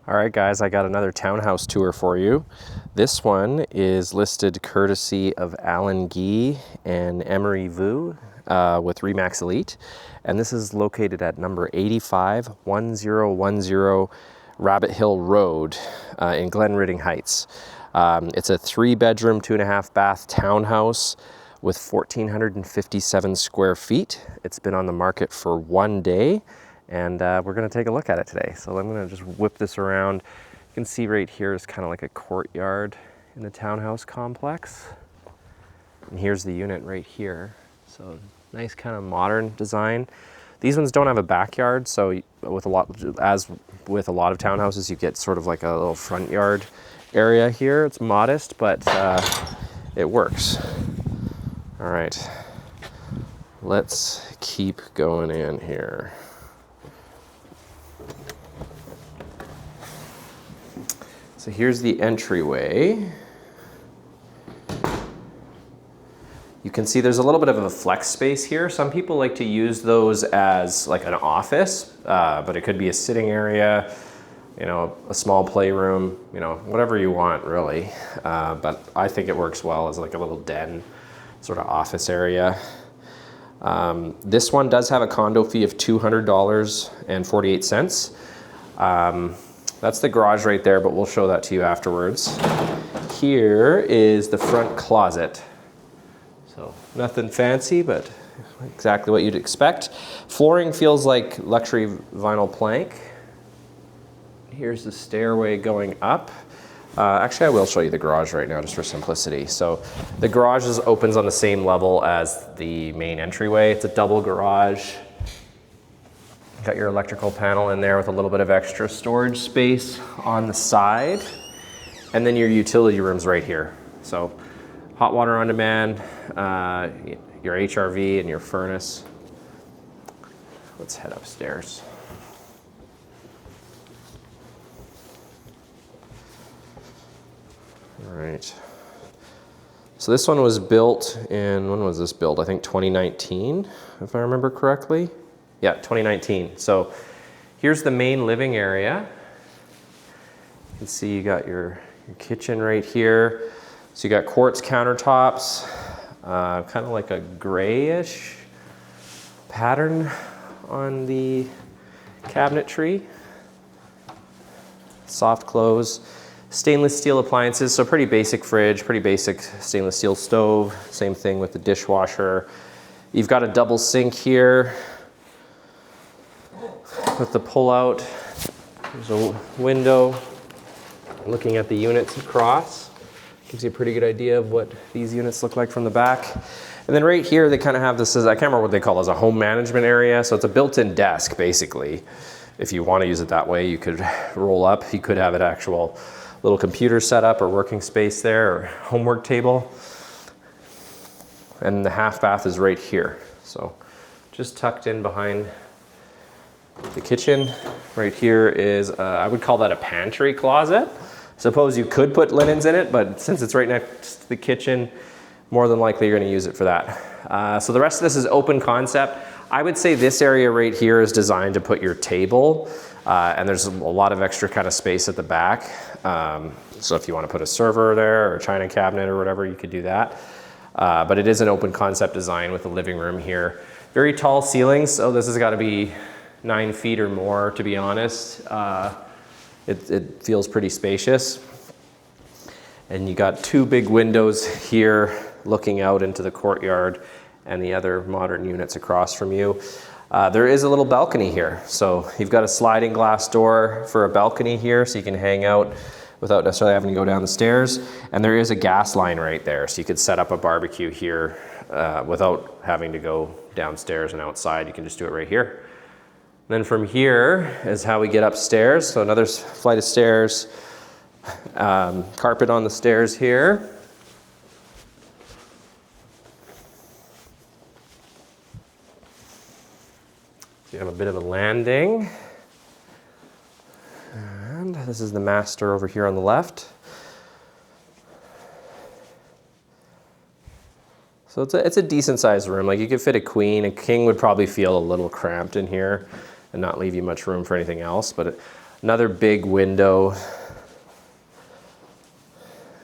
All right, guys, I got another townhouse tour for you. This one is listed courtesy of Alan Gee and Emery Vu with Remax Elite. And this is located at number 851010 Rabbit Hill Road in Glenridding Heights. It's a 3-bedroom, 2.5-bath townhouse with 1,457 square feet. It's been on the market for 1 day. And we're gonna take a look at it today. So I'm gonna just whip this around. You can see right here is kind of like a courtyard in the townhouse complex. And here's the unit right here. So nice kind of modern design. These ones don't have a backyard, so as with a lot of townhouses, you get sort of like a little front yard area here. It's modest, but it works. All right, let's keep going in here. So here's the entryway. You can see there's a little bit of a flex space here. Some people like to use those as like an office, but it could be a sitting area, you know, a small playroom, you know, whatever you want really. But I think it works well as like a little den sort of office area. This one does have a condo fee of $200.48. That's the garage right there, but we'll show that to you afterwards. Here is the front closet. So nothing fancy, but exactly what you'd expect. Flooring feels like luxury vinyl plank. Here's the stairway going up. Actually, I will show you the garage right now just for simplicity. So the garage opens on the same level as the main entryway. It's a double garage. Got your electrical panel in there with a little bit of extra storage space on the side. And then your utility room's right here. So hot water on demand, your HRV and your furnace. Let's head upstairs. All right. So this one was built in, when was this built? I think 2019, if I remember correctly. Yeah, 2019. So here's the main living area. You can see you got your kitchen right here. So you got quartz countertops, kind of like a grayish pattern on the cabinetry. Soft close. Stainless steel appliances, so pretty basic fridge, pretty basic stainless steel stove. Same thing with the dishwasher. You've got a double sink here with the pull-out. There's a window looking at the units across. Gives you a pretty good idea of what these units look like from the back. And then right here, they kind of have this as, I can't remember what they call it, as a home management area. So it's a built-in desk, basically. If you want to use it that way, you could roll up. You could have an actual little computer setup or working space there, or homework table. And the half bath is right here. So just tucked in behind the kitchen. Right here is, I would call that a pantry closet. Suppose you could put linens in it, but since it's right next to the kitchen, more than likely you're gonna use it for that. So the rest of this is open concept. I would say this area right here is designed to put your table, and there's a lot of extra kind of space at the back. So if you wanna put a server there or a china cabinet or whatever, you could do that. But it is an open concept design with a living room here. Very tall ceilings, so this has gotta be 9 feet or more, to be honest. It feels pretty spacious. And you got 2 big windows here looking out into the courtyard and the other modern units across from you. There is a little balcony here. So you've got a sliding glass door for a balcony here so you can hang out without necessarily having to go down the stairs. And there is a gas line right there. So you could set up a barbecue here without having to go downstairs and outside. You can just do it right here. Then from here is how we get upstairs. So another flight of stairs, carpet on the stairs here. So you have a bit of a landing. And this is the master over here on the left. So it's a decent sized room. Like you could fit a queen. A king would probably feel a little cramped in here and not leave you much room for anything else. But Another big window.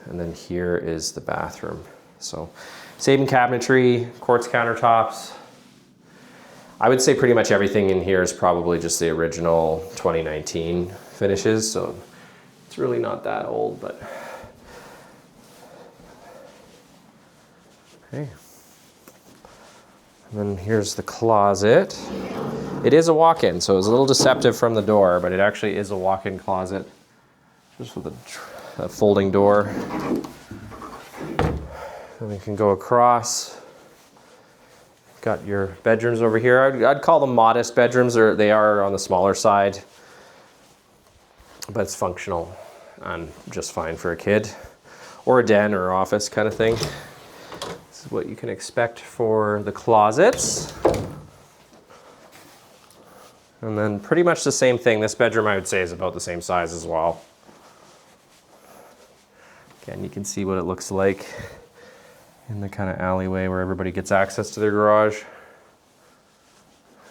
And then here is the bathroom. So same cabinetry, quartz countertops. I would say pretty much everything in here is probably just the original 2019 finishes. So it's really not that old, but. Okay. And then here's the closet. It is a walk-in, so it's a little deceptive from the door, but it actually is a walk-in closet. Just with a folding door. And we can go across. Got your bedrooms over here. I'd call them modest bedrooms, or they are on the smaller side, but it's functional and just fine for a kid, or a den or office kind of thing. This is what you can expect for the closets. And then pretty much the same thing. This bedroom I would say is about the same size as well. Again, you can see what it looks like in the kind of alleyway where everybody gets access to their garage.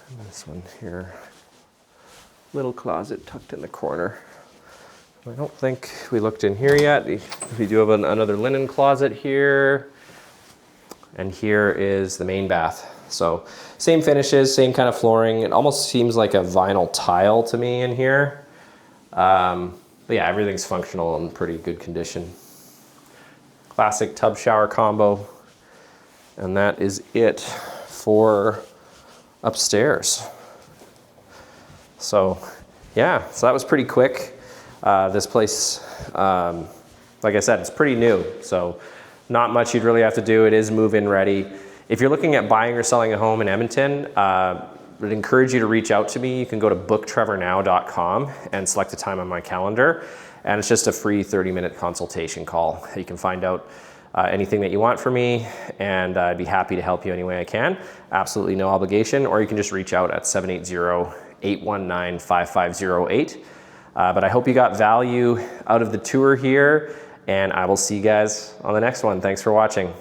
And this one here, little closet tucked in the corner. I don't think we looked in here yet. We do have another linen closet here. And here is the main bath. So same finishes, same kind of flooring. It almost seems like a vinyl tile to me in here. But yeah, everything's functional and pretty good condition. Classic tub shower combo. And that is it for upstairs. So yeah, so that was pretty quick. This place, like I said, it's pretty new. So not much you'd really have to do. It is move-in ready. If you're looking at buying or selling a home in Edmonton, I would encourage you to reach out to me. You can go to booktrevornow.com and select a time on my calendar. And it's just a free 30-minute consultation call. You can find out anything that you want from me, and I'd be happy to help you any way I can. Absolutely no obligation, or you can just reach out at 780-819-5508. But I hope you got value out of the tour here, and I will see you guys on the next one. Thanks for watching.